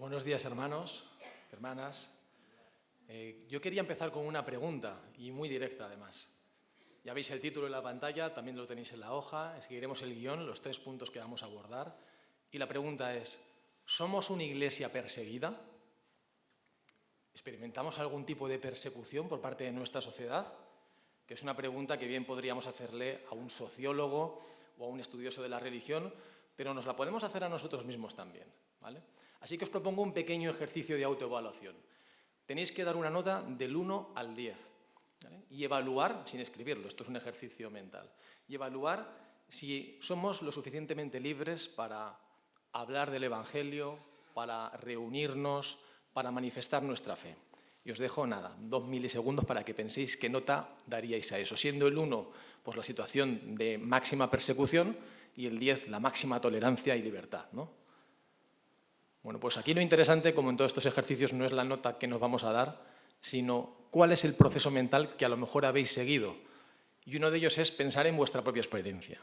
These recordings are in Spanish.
Buenos días, hermanos, hermanas. Yo quería empezar con una pregunta, y muy directa además. Ya veis el título en la pantalla, también lo tenéis en la hoja, seguiremos el guión, los 3 puntos que vamos a abordar. Y la pregunta es, ¿somos una iglesia perseguida? ¿Experimentamos algún tipo de persecución por parte de nuestra sociedad? Que es una pregunta que bien podríamos hacerle a un sociólogo o a un estudioso de la religión, pero nos la podemos hacer a nosotros mismos también, ¿vale? Así que os propongo un pequeño ejercicio de autoevaluación. Tenéis que dar una nota del 1 al 10, ¿vale? Y evaluar, sin escribirlo, esto es un ejercicio mental, y evaluar si somos lo suficientemente libres para hablar del Evangelio, para reunirnos, para manifestar nuestra fe. Y os dejo, 2 milisegundos para que penséis qué nota daríais a eso. Siendo el 1, pues la situación de máxima persecución, y el 10, la máxima tolerancia y libertad, ¿no? Bueno, pues aquí lo interesante, como en todos estos ejercicios, no es la nota que nos vamos a dar, sino cuál es el proceso mental que a lo mejor habéis seguido. Y uno de ellos es pensar en vuestra propia experiencia.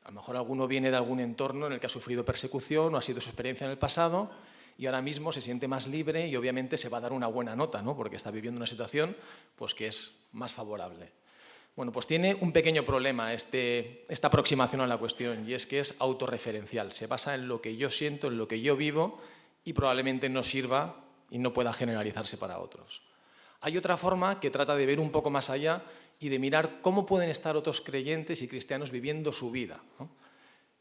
A lo mejor alguno viene de algún entorno en el que ha sufrido persecución o ha sido su experiencia en el pasado y ahora mismo se siente más libre y obviamente se va a dar una buena nota, ¿no? Porque está viviendo una situación pues, que es más favorable. Bueno, pues tiene un pequeño problema esta aproximación a la cuestión, y es que es autorreferencial. Se basa en lo que yo siento, en lo que yo vivo, y probablemente no sirva y no pueda generalizarse para otros. Hay otra forma que trata de ver un poco más allá y de mirar cómo pueden estar otros creyentes y cristianos viviendo su vida, ¿no?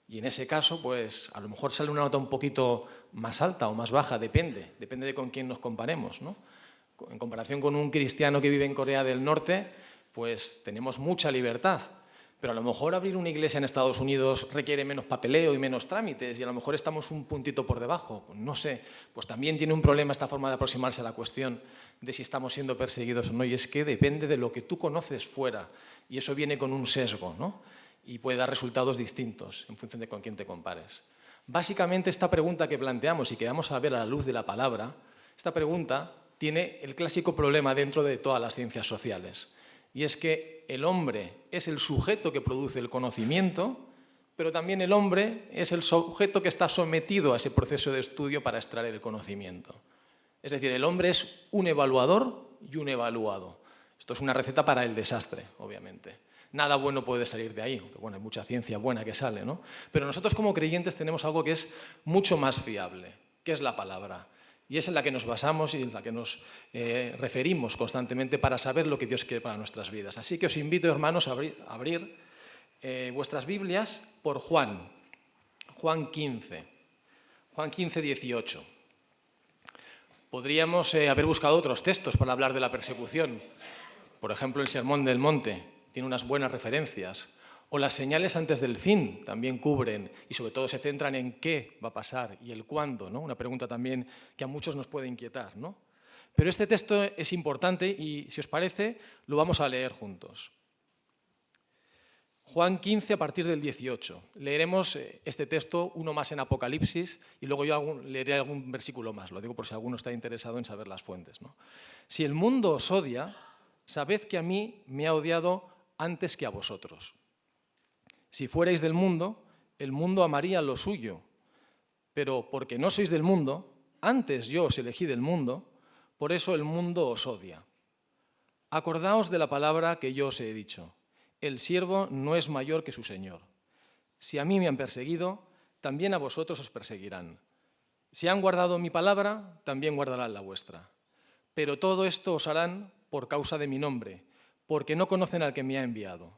Y en ese caso, pues a lo mejor sale una nota un poquito más alta o más baja, depende de con quién nos comparemos, ¿no? En comparación con un cristiano que vive en Corea del Norte, pues tenemos mucha libertad, pero a lo mejor abrir una iglesia en Estados Unidos requiere menos papeleo y menos trámites y a lo mejor estamos un puntito por debajo, no sé, pues también tiene un problema esta forma de aproximarse a la cuestión de si estamos siendo perseguidos o no, y es que depende de lo que tú conoces fuera y eso viene con un sesgo, ¿no? Y puede dar resultados distintos en función de con quién te compares. Básicamente esta pregunta que planteamos y que vamos a ver a la luz de la palabra, esta pregunta tiene el clásico problema dentro de todas las ciencias sociales. Y es que el hombre es el sujeto que produce el conocimiento, pero también el hombre es el sujeto que está sometido a ese proceso de estudio para extraer el conocimiento. Es decir, el hombre es un evaluador y un evaluado. Esto es una receta para el desastre, obviamente. Nada bueno puede salir de ahí, aunque bueno, hay mucha ciencia buena que sale, ¿no? Pero nosotros como creyentes tenemos algo que es mucho más fiable, que es la palabra. Y es en la que nos basamos y en la que nos referimos constantemente para saber lo que Dios quiere para nuestras vidas. Así que os invito, hermanos, a abrir vuestras Biblias por Juan 15, Juan 15, 18. Podríamos haber buscado otros textos para hablar de la persecución. Por ejemplo, el Sermón del Monte tiene unas buenas referencias. O las señales antes del fin también cubren y sobre todo se centran en qué va a pasar y el cuándo, ¿no? Una pregunta también que a muchos nos puede inquietar, ¿no? Pero este texto es importante y, si os parece, lo vamos a leer juntos. Juan 15 a partir del 18. Leeremos este texto, uno más en Apocalipsis, y luego yo leeré algún versículo más, lo digo por si alguno está interesado en saber las fuentes, ¿no? Si el mundo os odia, sabed que a mí me ha odiado antes que a vosotros. Si fuerais del mundo, el mundo amaría lo suyo, pero porque no sois del mundo, antes yo os elegí del mundo, por eso el mundo os odia. Acordaos de la palabra que yo os he dicho, el siervo no es mayor que su señor. Si a mí me han perseguido, también a vosotros os perseguirán. Si han guardado mi palabra, también guardarán la vuestra. Pero todo esto os harán por causa de mi nombre, porque no conocen al que me ha enviado.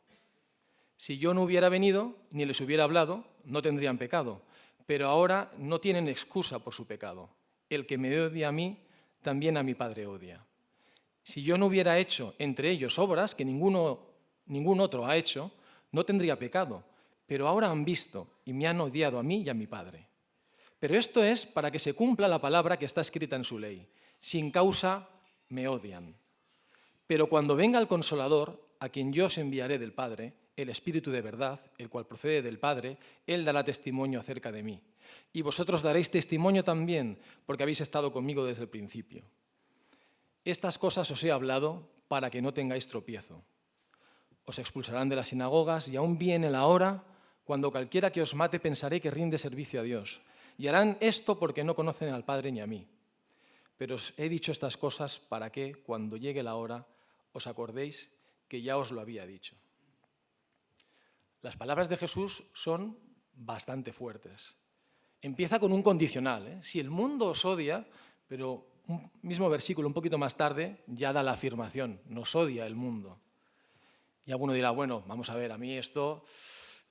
Si yo no hubiera venido, ni les hubiera hablado, no tendrían pecado, pero ahora no tienen excusa por su pecado. El que me odia a mí, también a mi Padre odia. Si yo no hubiera hecho entre ellos obras que ningún otro ha hecho, no tendría pecado, pero ahora han visto y me han odiado a mí y a mi Padre. Pero esto es para que se cumpla la palabra que está escrita en su ley. Sin causa me odian. Pero cuando venga el Consolador, a quien yo os enviaré del Padre, el Espíritu de verdad, el cual procede del Padre, Él dará testimonio acerca de mí. Y vosotros daréis testimonio también, porque habéis estado conmigo desde el principio. Estas cosas os he hablado para que no tengáis tropiezo. Os expulsarán de las sinagogas y aún viene la hora cuando cualquiera que os mate pensaré que rinde servicio a Dios. y harán esto porque no conocen al Padre ni a mí. Pero os he dicho estas cosas para que, cuando llegue la hora, os acordéis que ya os lo había dicho. Las palabras de Jesús son bastante fuertes. Empieza con un condicional, ¿eh? Si el mundo os odia, pero un mismo versículo un poquito más tarde ya da la afirmación, nos odia el mundo. Y alguno dirá, bueno, vamos a ver, a mí esto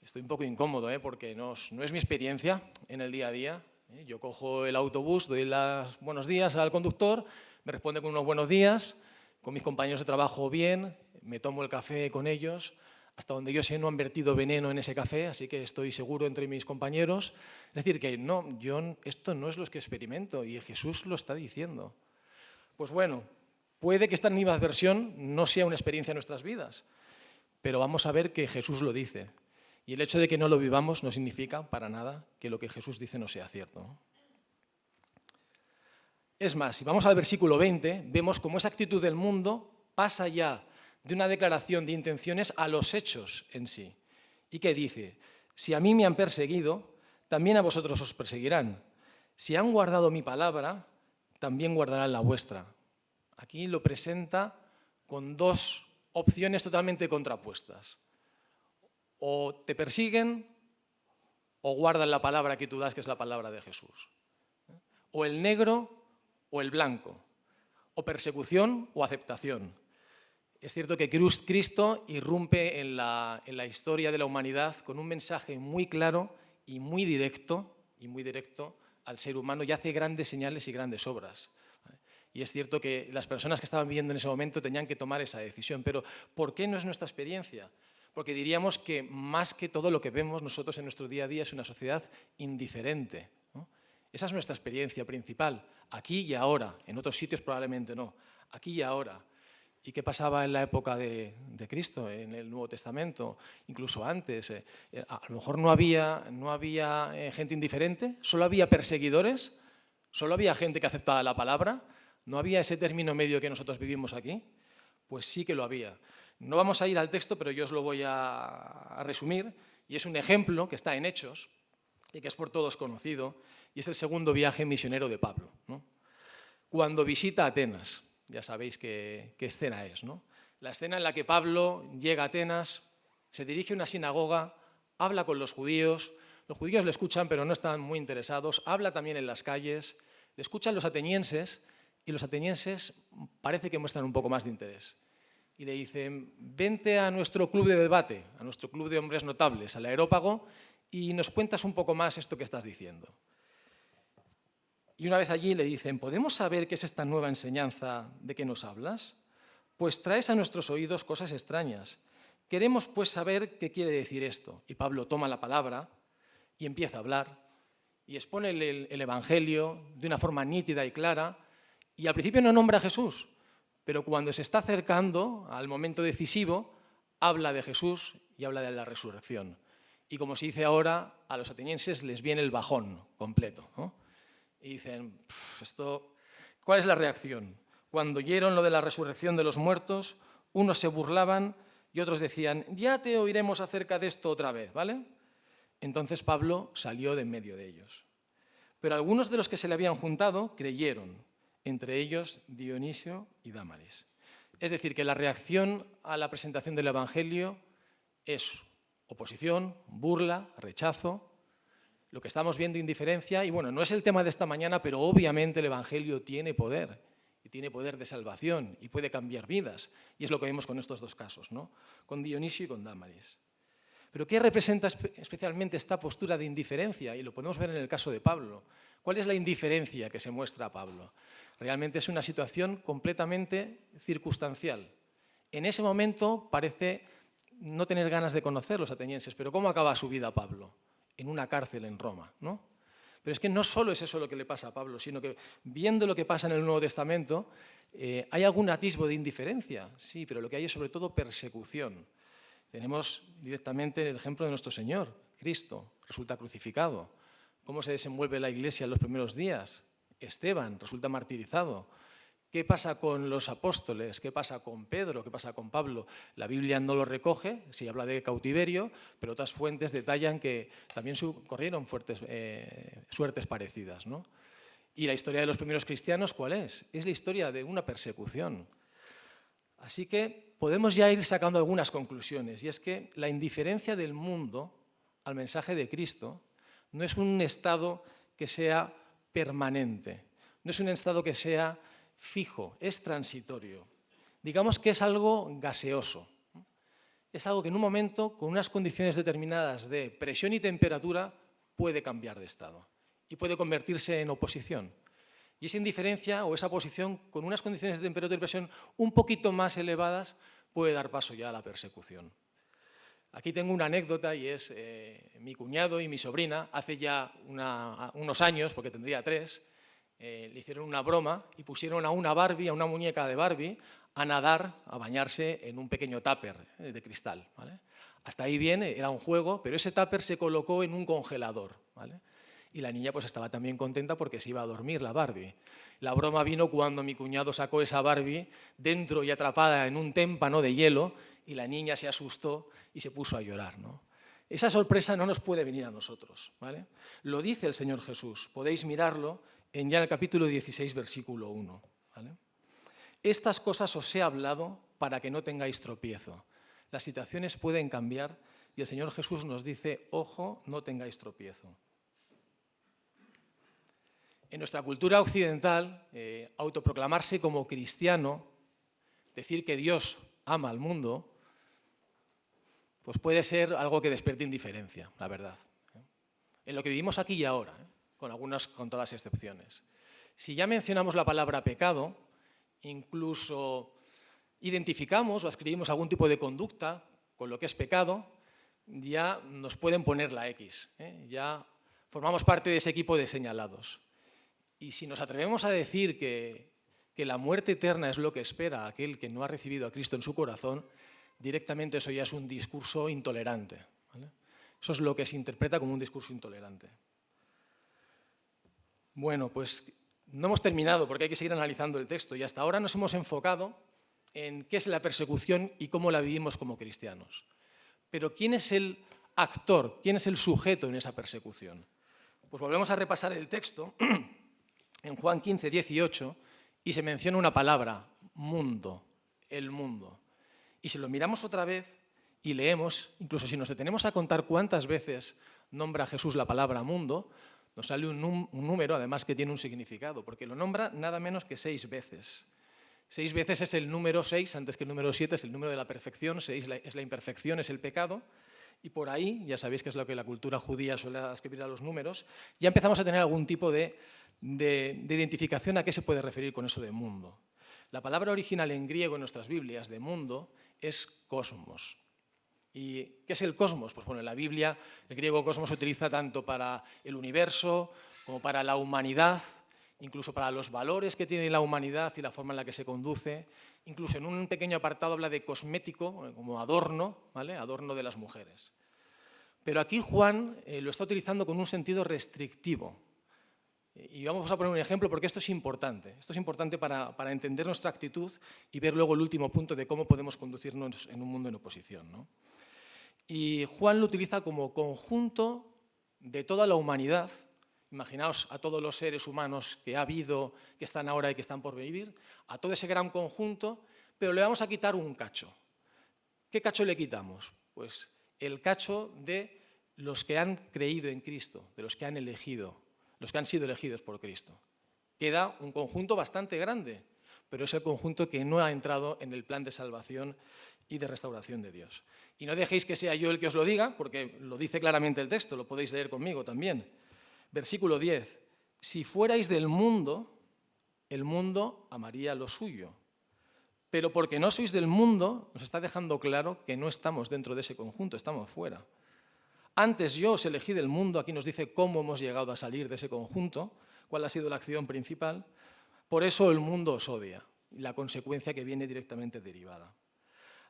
estoy un poco incómodo, porque no es mi experiencia en el día a día. Yo cojo el autobús, doy los buenos días al conductor, me responde con unos buenos días, con mis compañeros de trabajo bien, me tomo el café con ellos, hasta donde yo sé no han vertido veneno en ese café, así que estoy seguro entre mis compañeros. Es decir, que no, esto no es lo que experimento y Jesús lo está diciendo. Pues bueno, puede que esta animadversión no sea una experiencia en nuestras vidas, pero vamos a ver que Jesús lo dice. Y el hecho de que no lo vivamos no significa para nada que lo que Jesús dice no sea cierto. Es más, si vamos al versículo 20, vemos cómo esa actitud del mundo pasa ya de una declaración de intenciones a los hechos en sí. ¿Y qué dice? Si a mí me han perseguido, también a vosotros os perseguirán. Si han guardado mi palabra, también guardarán la vuestra. Aquí lo presenta con dos opciones totalmente contrapuestas. O te persiguen o guardan la palabra que tú das, que es la palabra de Jesús. O el negro o el blanco. O persecución o aceptación. Es cierto que Cristo irrumpe en la historia de la humanidad con un mensaje muy claro y muy directo al ser humano y hace grandes señales y grandes obras. Y es cierto que las personas que estaban viviendo en ese momento tenían que tomar esa decisión. Pero ¿por qué no es nuestra experiencia? Porque diríamos que más que todo lo que vemos nosotros en nuestro día a día es una sociedad indiferente, ¿no? Esa es nuestra experiencia principal, aquí y ahora. En otros sitios probablemente no, aquí y ahora. ¿Y qué pasaba en la época de Cristo, en el Nuevo Testamento, incluso antes? A lo mejor no había gente indiferente, solo había perseguidores, solo había gente que aceptaba la palabra, no había ese término medio que nosotros vivimos aquí. Pues sí que lo había. No vamos a ir al texto, pero yo os lo voy a resumir, y es un ejemplo que está en Hechos y que es por todos conocido, y es el segundo viaje misionero de Pablo, ¿no? Cuando visita Atenas. Ya sabéis qué escena es, ¿no? La escena en la que Pablo llega a Atenas, se dirige a una sinagoga, habla con los judíos le escuchan pero no están muy interesados, habla también en las calles, le escuchan los atenienses y los atenienses parece que muestran un poco más de interés. Y le dicen, vente a nuestro club de debate, a nuestro club de hombres notables, al Areópago, y nos cuentas un poco más esto que estás diciendo. Y una vez allí le dicen, ¿podemos saber qué es esta nueva enseñanza de que nos hablas? Pues traes a nuestros oídos cosas extrañas. Queremos pues saber qué quiere decir esto. Y Pablo toma la palabra y empieza a hablar y expone el Evangelio de una forma nítida y clara. Y al principio no nombra a Jesús, pero cuando se está acercando al momento decisivo, habla de Jesús y habla de la resurrección. Y como se dice ahora, a los atenienses les viene el bajón completo, ¿no? Y dicen, ¿cuál es la reacción? Cuando oyeron lo de la resurrección de los muertos, unos se burlaban y otros decían, ya te oiremos acerca de esto otra vez, ¿vale? Entonces Pablo salió de en medio de ellos. Pero algunos de los que se le habían juntado creyeron, entre ellos Dionisio y Dámaris. Es decir, que la reacción a la presentación del Evangelio es oposición, burla, rechazo. Lo que estamos viendo, indiferencia, y bueno, no es el tema de esta mañana, pero obviamente el Evangelio tiene poder, y tiene poder de salvación, y puede cambiar vidas, y es lo que vemos con estos dos casos, ¿no? Con Dionisio y con Dámaris. Pero ¿qué representa especialmente esta postura de indiferencia? Y lo podemos ver en el caso de Pablo. ¿Cuál es la indiferencia que se muestra a Pablo? Realmente es una situación completamente circunstancial. En ese momento parece no tener ganas de conocer los atenienses, pero ¿cómo acaba su vida Pablo? En una cárcel en Roma, ¿no? Pero es que no solo es eso lo que le pasa a Pablo, sino que viendo lo que pasa en el Nuevo Testamento, hay algún atisbo de indiferencia, sí, pero lo que hay es sobre todo persecución. Tenemos directamente el ejemplo de nuestro Señor, Cristo, resulta crucificado. ¿Cómo se desenvuelve la Iglesia en los primeros días? Esteban resulta martirizado. ¿Qué pasa con los apóstoles? ¿Qué pasa con Pedro? ¿Qué pasa con Pablo? La Biblia no lo recoge, sí habla de cautiverio, pero otras fuentes detallan que también corrieron suertes parecidas, ¿no? ¿Y la historia de los primeros cristianos cuál es? Es la historia de una persecución. Así que podemos ya ir sacando algunas conclusiones, y es que la indiferencia del mundo al mensaje de Cristo no es un estado que sea permanente, no es un estado que sea fijo, es transitorio. Digamos que es algo gaseoso. Es algo que en un momento, con unas condiciones determinadas de presión y temperatura, puede cambiar de estado y puede convertirse en oposición. Y esa indiferencia o esa posición con unas condiciones de temperatura y presión un poquito más elevadas puede dar paso ya a la persecución. Aquí tengo una anécdota y es mi cuñado y mi sobrina, hace ya unos años, porque tendría 3, le hicieron una broma y pusieron a una Barbie, a una muñeca de Barbie, a nadar, a bañarse en un pequeño tupper de cristal, ¿vale? Hasta ahí bien, era un juego, pero ese tupper se colocó en un congelador, ¿vale? Y la niña pues estaba también contenta porque se iba a dormir la Barbie. La broma vino cuando mi cuñado sacó esa Barbie dentro y atrapada en un témpano de hielo y la niña se asustó y se puso a llorar, ¿no? Esa sorpresa no nos puede venir a nosotros, ¿vale? Lo dice el Señor Jesús, podéis mirarlo en ya el capítulo 16, versículo 1, ¿vale? Estas cosas os he hablado para que no tengáis tropiezo. Las situaciones pueden cambiar y el Señor Jesús nos dice, ojo, no tengáis tropiezo. En nuestra cultura occidental, autoproclamarse como cristiano, decir que Dios ama al mundo, pues puede ser algo que despierte indiferencia, la verdad. En lo que vivimos aquí y ahora, con todas excepciones. Si ya mencionamos la palabra pecado, incluso identificamos o escribimos algún tipo de conducta con lo que es pecado, ya nos pueden poner la X, ya formamos parte de ese equipo de señalados. Y si nos atrevemos a decir que la muerte eterna es lo que espera a aquel que no ha recibido a Cristo en su corazón, directamente eso ya es un discurso intolerante, ¿vale? Eso es lo que se interpreta como un discurso intolerante. Bueno, pues no hemos terminado porque hay que seguir analizando el texto y hasta ahora nos hemos enfocado en qué es la persecución y cómo la vivimos como cristianos. Pero ¿quién es el actor, quién es el sujeto en esa persecución? Pues volvemos a repasar el texto en Juan 15, 18 y se menciona una palabra, mundo, el mundo. Y si lo miramos otra vez y leemos, incluso si nos detenemos a contar cuántas veces nombra Jesús la palabra mundo, nos sale un número, además que tiene un significado, porque lo nombra nada menos que 6 veces. 6 veces es el número 6, antes que el número 7 es el número de la perfección, 6 es la imperfección, es el pecado, y por ahí, ya sabéis que es lo que la cultura judía suele escribir a los números, ya empezamos a tener algún tipo de identificación a qué se puede referir con eso de mundo. La palabra original en griego en nuestras Biblias de mundo es cosmos. ¿Y qué es el cosmos? Pues bueno, en la Biblia el griego cosmos se utiliza tanto para el universo como para la humanidad, incluso para los valores que tiene la humanidad y la forma en la que se conduce. Incluso en un pequeño apartado habla de cosmético, como adorno, ¿vale? Adorno de las mujeres. Pero aquí Juan lo está utilizando con un sentido restrictivo. Y vamos a poner un ejemplo porque esto es importante. Esto es importante para entender nuestra actitud y ver luego el último punto de cómo podemos conducirnos en un mundo en oposición, ¿no? Y Juan lo utiliza como conjunto de toda la humanidad. Imaginaos a todos los seres humanos que ha habido, que están ahora y que están por vivir, a todo ese gran conjunto, pero le vamos a quitar un cacho. ¿Qué cacho le quitamos? Pues el cacho de los que han creído en Cristo, de los que han elegido, los que han sido elegidos por Cristo. Queda un conjunto bastante grande, pero es el conjunto que no ha entrado en el plan de salvación y de restauración de Dios. Y no dejéis que sea yo el que os lo diga, porque lo dice claramente el texto, lo podéis leer conmigo también. Versículo 10. Si fuerais del mundo, el mundo amaría lo suyo. Pero porque no sois del mundo, nos está dejando claro que no estamos dentro de ese conjunto, estamos fuera. Antes yo os elegí del mundo, aquí nos dice cómo hemos llegado a salir de ese conjunto, cuál ha sido la acción principal. Por eso el mundo os odia, y la consecuencia que viene directamente derivada.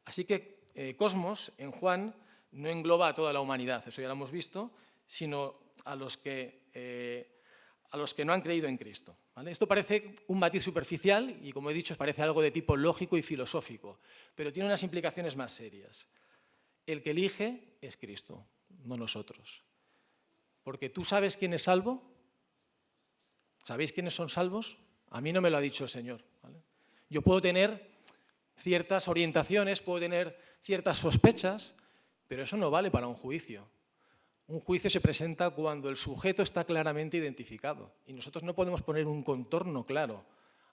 Así que cosmos, en Juan, no engloba a toda la humanidad, eso ya lo hemos visto, sino a los que a los que no han creído en Cristo. ¿Vale? Esto parece un matiz superficial y, como he dicho, parece algo de tipo lógico y filosófico, pero tiene unas implicaciones más serias. El que elige es Cristo, no nosotros. Porque tú sabes quién es salvo. ¿Sabéis quiénes son salvos? A mí no me lo ha dicho el Señor. ¿Vale? Yo puedo tener ciertas orientaciones, puedo tener ciertas sospechas, pero eso no vale para un juicio. Un juicio se presenta cuando el sujeto está claramente identificado y nosotros no podemos poner un contorno claro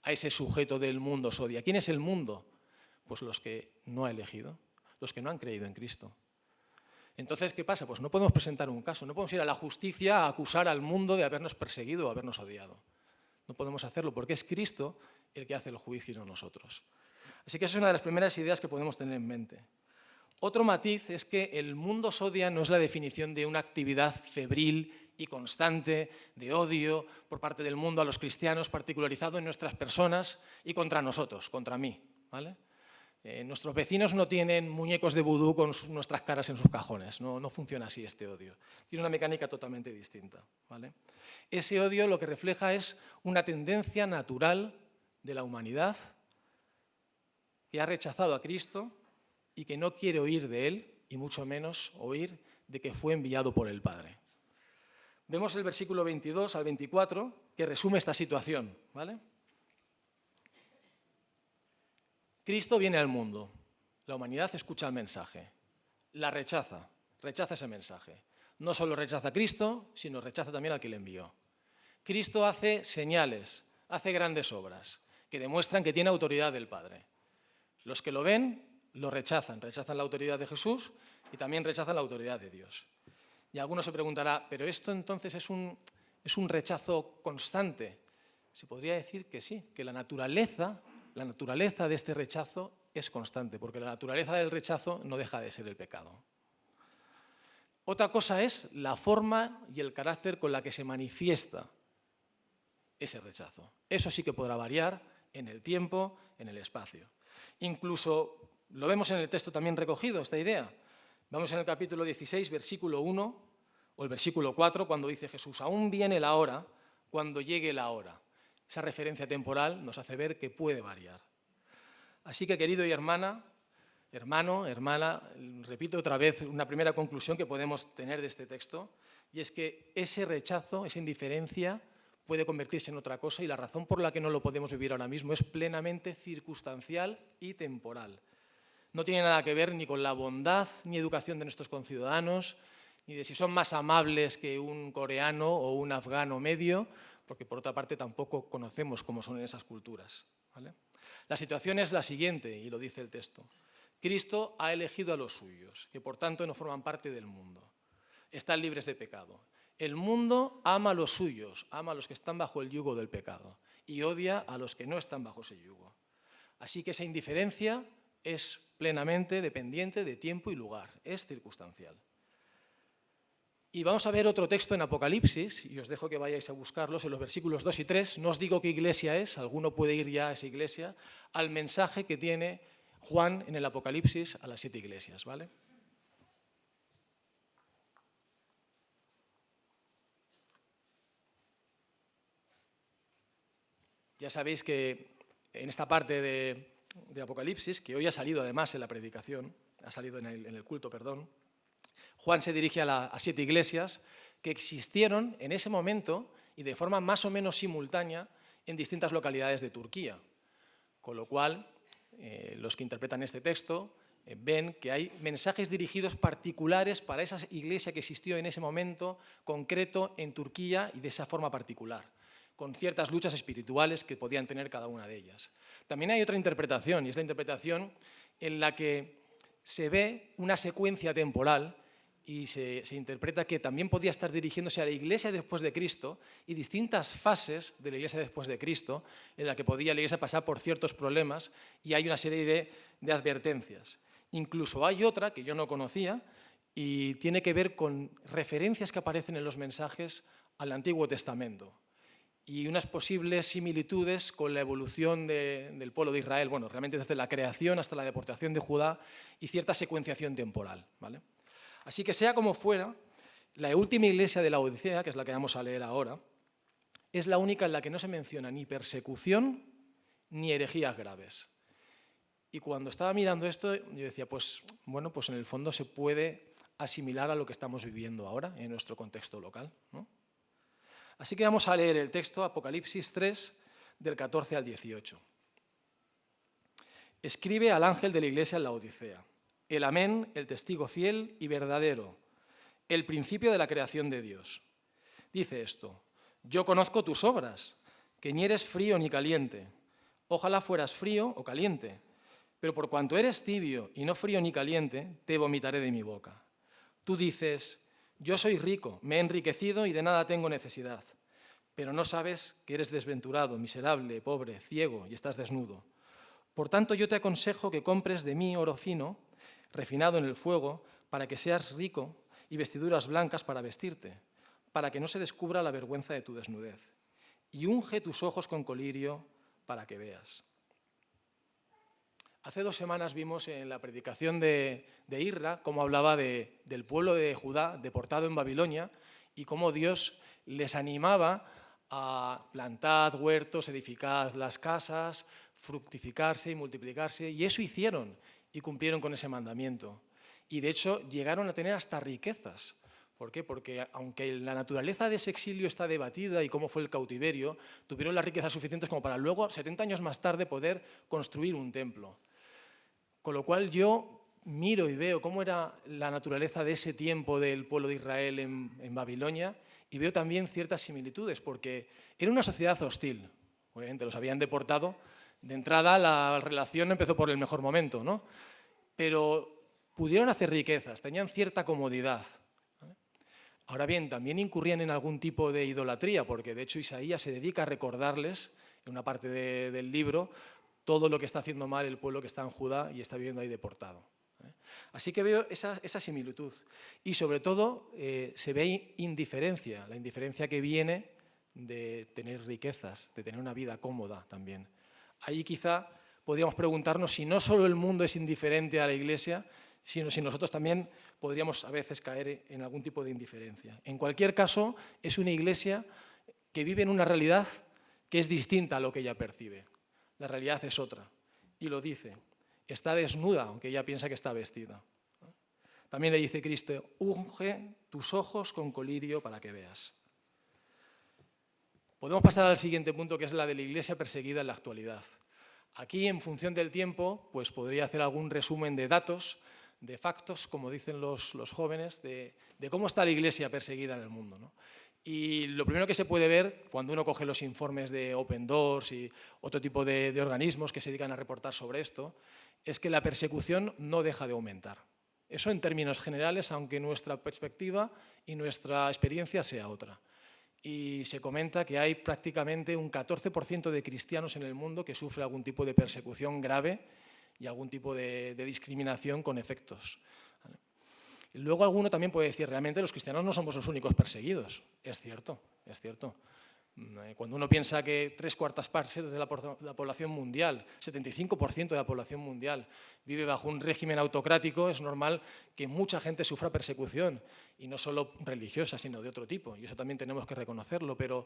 a ese sujeto del mundo Sodia. ¿Quién es el mundo? Pues los que no ha elegido, los que no han creído en Cristo. Entonces, ¿qué pasa? Pues no podemos presentar un caso, no podemos ir a la justicia a acusar al mundo de habernos perseguido o habernos odiado. No podemos hacerlo porque es Cristo el que hace el juicio y no nosotros. Así que esa es una de las primeras ideas que podemos tener en mente. Otro matiz es que el mundo Sodia no es la definición de una actividad febril y constante de odio por parte del mundo a los cristianos, particularizado en nuestras personas y contra nosotros, contra mí. ¿Vale? Nuestros vecinos no tienen muñecos de vudú con nuestras caras en sus cajones, no funciona así este odio. Tiene una mecánica totalmente distinta. ¿Vale? Ese odio lo que refleja es una tendencia natural de la humanidad que ha rechazado a Cristo y que no quiere oír de Él, y mucho menos oír de que fue enviado por el Padre. Vemos el versículo 22 al 24, que resume esta situación. ¿Vale? Cristo viene al mundo, la humanidad escucha el mensaje, la rechaza ese mensaje. No solo rechaza a Cristo, sino rechaza también al que le envió. Cristo hace señales, hace grandes obras, que demuestran que tiene autoridad del Padre. Los que lo ven lo rechazan la autoridad de Jesús y también rechazan la autoridad de Dios. Y alguno se preguntará, ¿pero esto entonces es un rechazo constante? Se podría decir que sí, que la naturaleza de este rechazo es constante, porque la naturaleza del rechazo no deja de ser el pecado. Otra cosa es la forma y el carácter con la que se manifiesta ese rechazo. Eso sí que podrá variar en el tiempo, en el espacio. Incluso lo vemos en el texto también recogido, esta idea. Vamos en el capítulo 16, versículo 1, o el versículo 4, cuando dice Jesús, aún viene la hora, cuando llegue la hora. Esa referencia temporal nos hace ver que puede variar. Así que, querido y hermano, hermana, repito otra vez una primera conclusión que podemos tener de este texto, y es que ese rechazo, esa indiferencia, puede convertirse en otra cosa y la razón por la que no lo podemos vivir ahora mismo es plenamente circunstancial y temporal. No tiene nada que ver ni con la bondad ni educación de nuestros conciudadanos, ni de si son más amables que un coreano o un afgano medio, porque por otra parte tampoco conocemos cómo son en esas culturas. ¿Vale? La situación es la siguiente, y lo dice el texto. Cristo ha elegido a los suyos, que por tanto no forman parte del mundo. Están libres de pecado. El mundo ama a los suyos, ama a los que están bajo el yugo del pecado, y odia a los que no están bajo ese yugo. Así que esa indiferencia es plenamente dependiente de tiempo y lugar, es circunstancial. Y vamos a ver otro texto en Apocalipsis, y os dejo que vayáis a buscarlos en los versículos 2 y 3. No os digo qué iglesia es, alguno puede ir ya a esa iglesia, al mensaje que tiene Juan en el Apocalipsis a las 7 iglesias, ¿vale? Ya sabéis que en esta parte de Apocalipsis, que hoy ha salido además en la predicación, ha salido en el culto, perdón, Juan se dirige a 7 iglesias que existieron en ese momento y de forma más o menos simultánea en distintas localidades de Turquía. Con lo cual, los que interpretan este texto ven que hay mensajes dirigidos particulares para esa iglesia que existió en ese momento concreto en Turquía y de esa forma particular, con ciertas luchas espirituales que podían tener cada una de ellas. También hay otra interpretación, y es la interpretación en la que se ve una secuencia temporal y se interpreta que también podía estar dirigiéndose a la iglesia después de Cristo y distintas fases de la iglesia después de Cristo en la que podía la iglesia pasar por ciertos problemas y hay una serie de advertencias. Incluso hay otra que yo no conocía y tiene que ver con referencias que aparecen en los mensajes al Antiguo Testamento y unas posibles similitudes con la evolución del pueblo de Israel, bueno, realmente desde la creación hasta la deportación de Judá y cierta secuenciación temporal, ¿vale? Así que sea como fuera, la última iglesia de la Odisea, que es la que vamos a leer ahora, es la única en la que no se menciona ni persecución ni herejías graves. Y cuando estaba mirando esto, yo decía, pues bueno, pues en el fondo se puede asimilar a lo que estamos viviendo ahora en nuestro contexto local, ¿no? Así que vamos a leer el texto, Apocalipsis 3, del 14 al 18. Escribe al ángel de la iglesia en la Odisea: el Amén, el testigo fiel y verdadero, el principio de la creación de Dios. Dice esto: yo conozco tus obras, que ni eres frío ni caliente. Ojalá fueras frío o caliente, pero por cuanto eres tibio y no frío ni caliente, te vomitaré de mi boca. Tú dices: yo soy rico, me he enriquecido y de nada tengo necesidad, pero no sabes que eres desventurado, miserable, pobre, ciego y estás desnudo. Por tanto, yo te aconsejo que compres de mí oro fino, refinado en el fuego, para que seas rico, y vestiduras blancas para vestirte, para que no se descubra la vergüenza de tu desnudez. Y unge tus ojos con colirio para que veas. Hace 2 semanas vimos en la predicación de Irra cómo hablaba del pueblo de Judá deportado en Babilonia y cómo Dios les animaba a plantar huertos, edificar las casas, fructificarse y multiplicarse, y eso hicieron y cumplieron con ese mandamiento. Y de hecho llegaron a tener hasta riquezas. ¿Por qué? Porque aunque la naturaleza de ese exilio está debatida y cómo fue el cautiverio, tuvieron las riquezas suficientes como para luego, 70 años más tarde, poder construir un templo. Con lo cual yo miro y veo cómo era la naturaleza de ese tiempo del pueblo de Israel en Babilonia, y veo también ciertas similitudes, porque era una sociedad hostil. Obviamente los habían deportado. De entrada la relación empezó por el mejor momento, ¿no? Pero pudieron hacer riquezas, tenían cierta comodidad. Ahora bien, también incurrían en algún tipo de idolatría, porque de hecho Isaías se dedica a recordarles, en una parte del libro, todo lo que está haciendo mal el pueblo que está en Judá y está viviendo ahí deportado. Así que veo esa similitud. Y sobre todo se ve indiferencia, la indiferencia que viene de tener riquezas, de tener una vida cómoda también. Ahí quizá podríamos preguntarnos si no solo el mundo es indiferente a la Iglesia, sino si nosotros también podríamos a veces caer en algún tipo de indiferencia. En cualquier caso, es una Iglesia que vive en una realidad que es distinta a lo que ella percibe. La realidad es otra, y lo dice. Está desnuda, aunque ella piensa que está vestida. También le dice Cristo: unge tus ojos con colirio para que veas. Podemos pasar al siguiente punto, que es la de la Iglesia perseguida en la actualidad. Aquí, en función del tiempo, pues podría hacer algún resumen de datos, de factos, como dicen los jóvenes, de cómo está la Iglesia perseguida en el mundo, ¿no? Y lo primero que se puede ver cuando uno coge los informes de Open Doors y otro tipo de organismos que se dedican a reportar sobre esto, es que la persecución no deja de aumentar. Eso en términos generales, aunque nuestra perspectiva y nuestra experiencia sea otra. Y se comenta que hay prácticamente un 14% de cristianos en el mundo que sufre algún tipo de persecución grave y algún tipo de discriminación con efectos. Y luego alguno también puede decir: realmente los cristianos no somos los únicos perseguidos. Es cierto, es cierto. Cuando uno piensa que 3/4 partes de la población mundial, 75% de la población mundial vive bajo un régimen autocrático, es normal que mucha gente sufra persecución, y no solo religiosa, sino de otro tipo, y eso también tenemos que reconocerlo, pero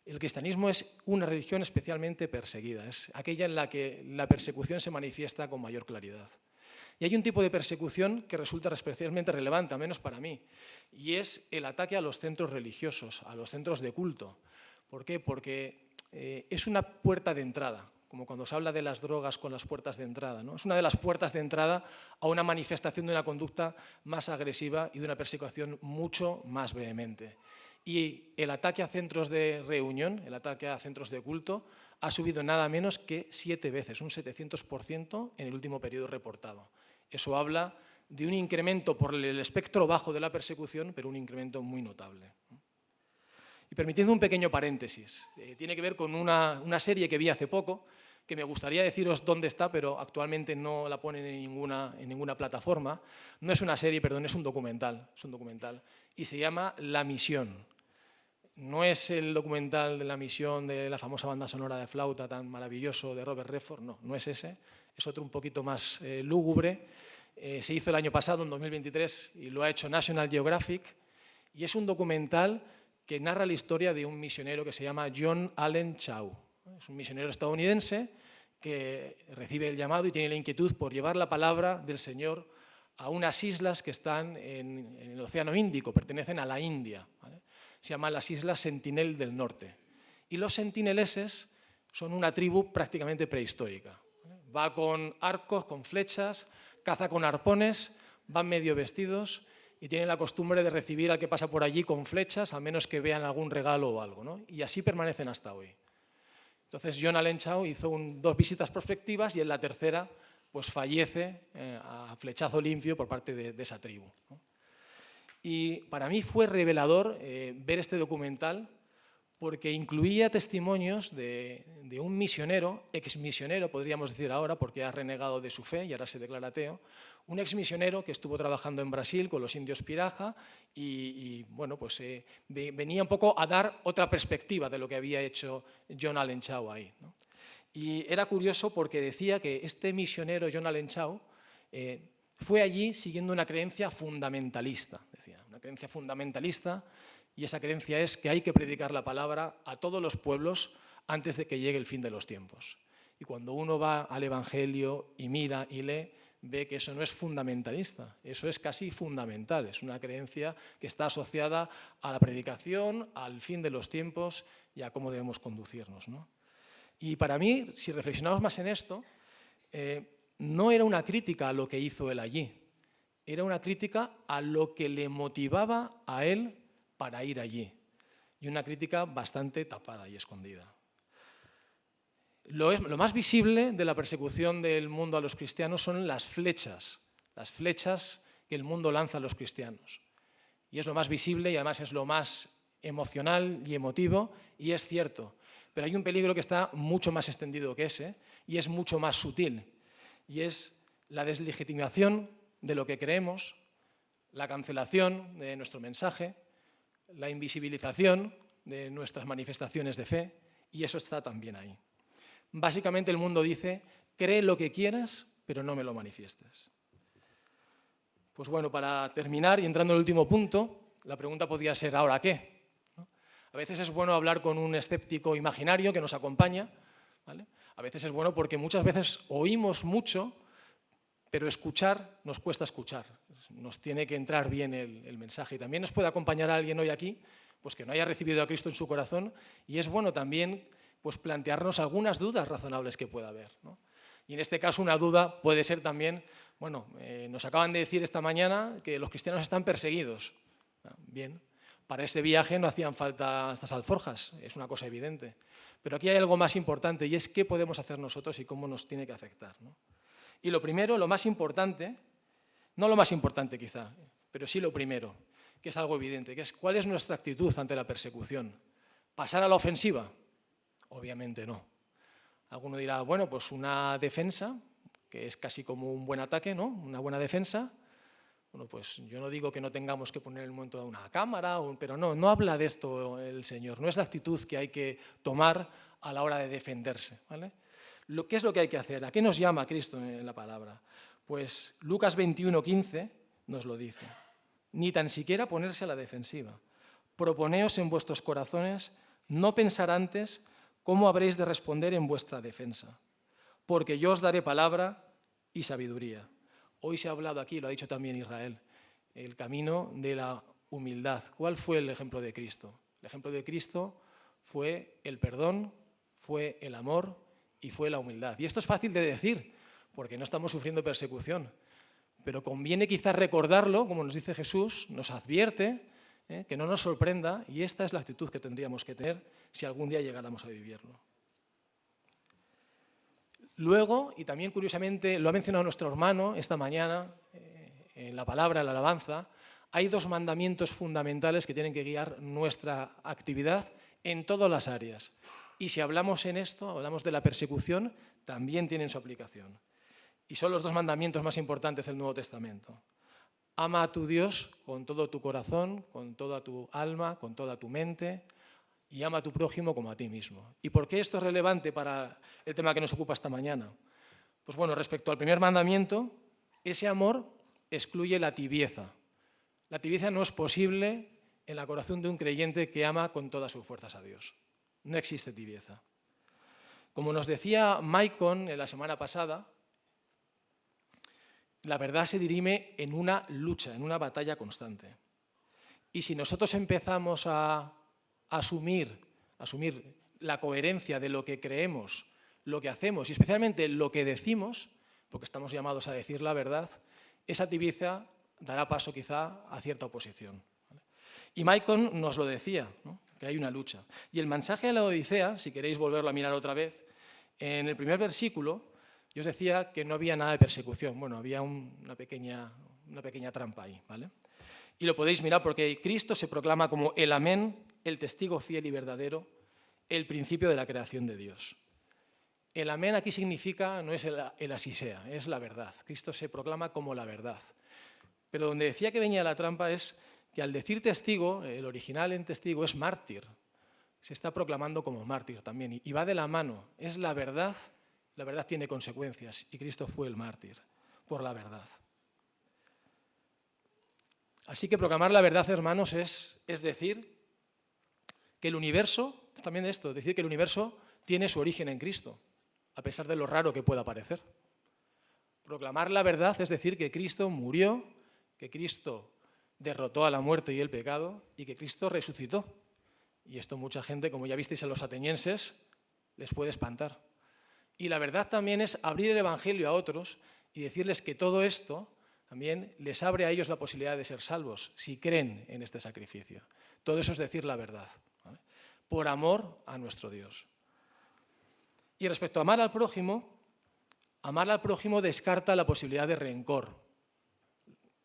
el cristianismo es una religión especialmente perseguida, es aquella en la que la persecución se manifiesta con mayor claridad. Y hay un tipo de persecución que resulta especialmente relevante, al menos para mí, y es el ataque a los centros religiosos, a los centros de culto. ¿Por qué? Porque es una puerta de entrada, como cuando se habla de las drogas con las puertas de entrada, ¿no? Es una de las puertas de entrada a una manifestación de una conducta más agresiva y de una persecución mucho más vehemente. Y el ataque a centros de reunión, el ataque a centros de culto, ha subido nada menos que 7 veces, un 700% en el último periodo reportado. Eso habla de un incremento por el espectro bajo de la persecución, pero un incremento muy notable. Y permitiendo un pequeño paréntesis, tiene que ver con una serie que vi hace poco, que me gustaría deciros dónde está, pero actualmente no la ponen en ninguna plataforma. No es una serie, perdón, es un documental, y se llama La Misión. No es el documental de La Misión de la famosa banda sonora de flauta tan maravilloso de Robert Redford, no es ese, es otro un poquito más lúgubre. Se hizo el año pasado, en 2023, y lo ha hecho National Geographic, y es un documental que narra la historia de un misionero que se llama John Allen Chau. Es un misionero estadounidense que recibe el llamado y tiene la inquietud por llevar la palabra del Señor a unas islas que están en el Océano Índico, pertenecen a la India, ¿vale? Se llaman las Islas Sentinel del Norte. Y los sentineleses son una tribu prácticamente prehistórica, ¿vale? Va con arcos, con flechas, caza con arpones, van medio vestidos y tienen la costumbre de recibir al que pasa por allí con flechas, a menos que vean algún regalo o algo, ¿no? Y así permanecen hasta hoy. Entonces John Allen Chau hizo 2 visitas prospectivas y en la tercera pues fallece a flechazo limpio por parte de esa tribu, ¿no? Y para mí fue revelador ver este documental porque incluía testimonios de un misionero, exmisionero podríamos decir ahora, porque ha renegado de su fe y ahora se declara ateo, un exmisionero que estuvo trabajando en Brasil con los indios Piraja y bueno, pues venía un poco a dar otra perspectiva de lo que había hecho John Allen Chau ahí, ¿no? Y era curioso porque decía que este misionero John Allen Chau fue allí siguiendo una creencia fundamentalista, decía, una creencia fundamentalista, y esa creencia es que hay que predicar la palabra a todos los pueblos antes de que llegue el fin de los tiempos. Y cuando uno va al Evangelio y mira y lee, ve que eso no es fundamentalista, eso es casi fundamental, es una creencia que está asociada a la predicación, al fin de los tiempos y a cómo debemos conducirnos, ¿no? Y para mí, si reflexionamos más en esto, no era una crítica a lo que hizo él allí, era una crítica a lo que le motivaba a él para ir allí, y una crítica bastante tapada y escondida. Lo más visible de la persecución del mundo a los cristianos son las flechas que el mundo lanza a los cristianos. Y es lo más visible y además es lo más emocional y emotivo, y es cierto. Pero hay un peligro que está mucho más extendido que ese y es mucho más sutil, y es la deslegitimación de lo que creemos, la cancelación de nuestro mensaje, la invisibilización de nuestras manifestaciones de fe, y eso está también ahí. Básicamente el mundo dice, cree lo que quieras, pero no me lo manifiestes. Pues bueno, para terminar y entrando en el último punto, la pregunta podría ser, ¿ahora qué? ¿No? A veces es bueno hablar con un escéptico imaginario que nos acompaña, ¿vale? A veces es bueno porque muchas veces oímos mucho, pero escuchar nos cuesta escuchar. Nos tiene que entrar bien el mensaje. Y también nos puede acompañar a alguien hoy aquí pues que no haya recibido a Cristo en su corazón, y es bueno también pues plantearnos algunas dudas razonables que pueda haber, ¿no? Y en este caso una duda puede ser también, bueno, nos acaban de decir esta mañana que los cristianos están perseguidos. Bien, para ese viaje no hacían falta estas alforjas, es una cosa evidente. Pero aquí hay algo más importante y es qué podemos hacer nosotros y cómo nos tiene que afectar, ¿no? Y lo primero, lo más importante, no lo más importante quizá, pero sí lo primero, que es algo evidente, que es cuál es nuestra actitud ante la persecución. ¿Pasar a la ofensiva? Obviamente no. Alguno dirá, bueno, pues una defensa, que es casi como un buen ataque, ¿no? Una buena defensa. Bueno, pues yo no digo que no tengamos que poner en el momento de una cámara, pero no habla de esto el Señor. No es la actitud que hay que tomar a la hora de defenderse, ¿vale? ¿Qué es lo que hay que hacer? ¿A qué nos llama Cristo en la palabra? Pues Lucas 21:15 nos lo dice. Ni tan siquiera ponerse a la defensiva. Proponeos en vuestros corazones no pensar antes cómo habréis de responder en vuestra defensa, porque yo os daré palabra y sabiduría. Hoy se ha hablado aquí, lo ha dicho también Israel, el camino de la humildad. ¿Cuál fue el ejemplo de Cristo? El ejemplo de Cristo fue el perdón, fue el amor y fue la humildad. Y esto es fácil de decir, porque no estamos sufriendo persecución, pero conviene quizás recordarlo, como nos dice Jesús, nos advierte, que no nos sorprenda, y esta es la actitud que tendríamos que tener si algún día llegáramos a vivirlo. Luego, y también curiosamente lo ha mencionado nuestro hermano esta mañana, en la palabra, en la alabanza, hay 2 mandamientos fundamentales que tienen que guiar nuestra actividad en todas las áreas. Y si hablamos en esto, hablamos de la persecución, también tienen su aplicación. Y son los 2 mandamientos más importantes del Nuevo Testamento. Ama a tu Dios con todo tu corazón, con toda tu alma, con toda tu mente, y ama a tu prójimo como a ti mismo. ¿Y por qué esto es relevante para el tema que nos ocupa esta mañana? Pues bueno, respecto al primer mandamiento, ese amor excluye la tibieza. La tibieza no es posible en el corazón de un creyente que ama con todas sus fuerzas a Dios. No existe tibieza. Como nos decía Maicon en la semana pasada, la verdad se dirime en una lucha, en una batalla constante. Y si nosotros empezamos a asumir la coherencia de lo que creemos, lo que hacemos y especialmente lo que decimos, porque estamos llamados a decir la verdad, esa tibieza dará paso quizá a cierta oposición. Y Maicon nos lo decía, ¿no? Que hay una lucha. Y el mensaje de la Odisea, si queréis volverlo a mirar otra vez, en el primer versículo yo os decía que no había nada de persecución. Bueno, había una pequeña trampa ahí, ¿vale? Y lo podéis mirar porque Cristo se proclama como el Amén, el testigo fiel y verdadero, el principio de la creación de Dios. El Amén aquí significa, no es el así sea, es la verdad. Cristo se proclama como la verdad. Pero donde decía que venía la trampa es que al decir testigo, el original en testigo es mártir. Se está proclamando como mártir también y va de la mano. Es la verdad tiene consecuencias y Cristo fue el mártir por la verdad. Así que proclamar la verdad, hermanos, es decir que el universo, también esto, decir que el universo tiene su origen en Cristo, a pesar de lo raro que pueda parecer. Proclamar la verdad es decir que Cristo murió, que Cristo derrotó a la muerte y el pecado y que Cristo resucitó. Y esto mucha gente, como ya visteis en los atenienses, les puede espantar. Y la verdad también es abrir el Evangelio a otros y decirles que todo esto también les abre a ellos la posibilidad de ser salvos, si creen en este sacrificio. Todo eso es decir la verdad, ¿vale? Por amor a nuestro Dios. Y respecto a amar al prójimo descarta la posibilidad de rencor.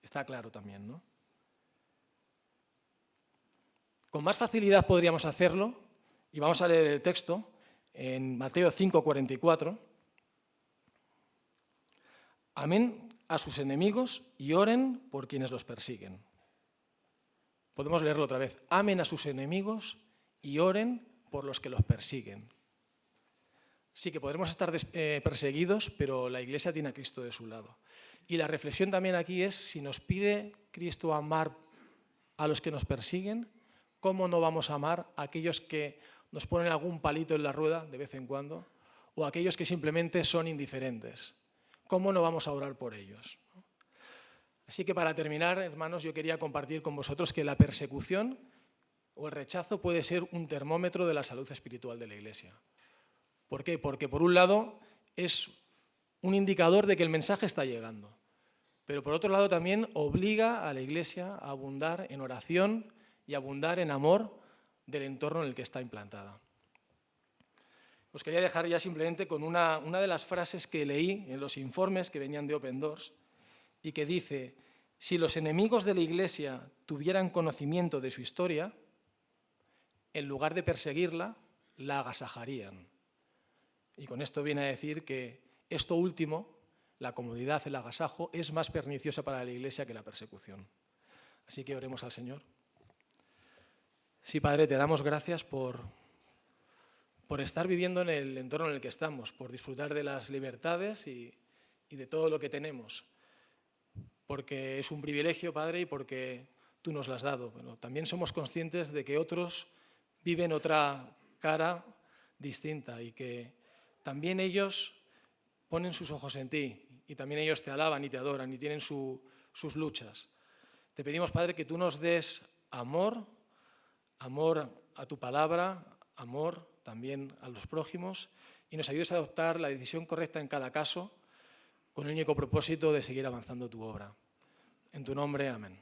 Está claro también, ¿no? Con más facilidad podríamos hacerlo, y vamos a leer el texto en Mateo 5:44. Amén a sus enemigos y oren por quienes los persiguen. Podemos leerlo otra vez. Amen a sus enemigos y oren por los que los persiguen. Sí que podremos estar perseguidos, pero la Iglesia tiene a Cristo de su lado. Y la reflexión también aquí es, si nos pide Cristo amar a los que nos persiguen, ¿cómo no vamos a amar a aquellos que nos ponen algún palito en la rueda de vez en cuando o a aquellos que simplemente son indiferentes? ¿Cómo no vamos a orar por ellos? Así que para terminar, hermanos, yo quería compartir con vosotros que la persecución o el rechazo puede ser un termómetro de la salud espiritual de la Iglesia. ¿Por qué? Porque por un lado es un indicador de que el mensaje está llegando, pero por otro lado también obliga a la Iglesia a abundar en oración y abundar en amor del entorno en el que está implantada. Os quería dejar ya simplemente con una de las frases que leí en los informes que venían de Open Doors y que dice: si los enemigos de la Iglesia tuvieran conocimiento de su historia, en lugar de perseguirla, la agasajarían. Y con esto viene a decir que esto último, la comodidad, el agasajo, es más perniciosa para la Iglesia que la persecución. Así que oremos al Señor. Sí, Padre, te damos gracias por estar viviendo en el entorno en el que estamos, por disfrutar de las libertades y de todo lo que tenemos, porque es un privilegio, Padre, y porque tú nos lo has dado. Pero también somos conscientes de que otros viven otra cara distinta y que también ellos ponen sus ojos en ti y también ellos te alaban y te adoran y tienen sus luchas. Te pedimos, Padre, que tú nos des amor a tu palabra, amor también a los prójimos y nos ayudes a adoptar la decisión correcta en cada caso con el único propósito de seguir avanzando tu obra. En tu nombre, amén.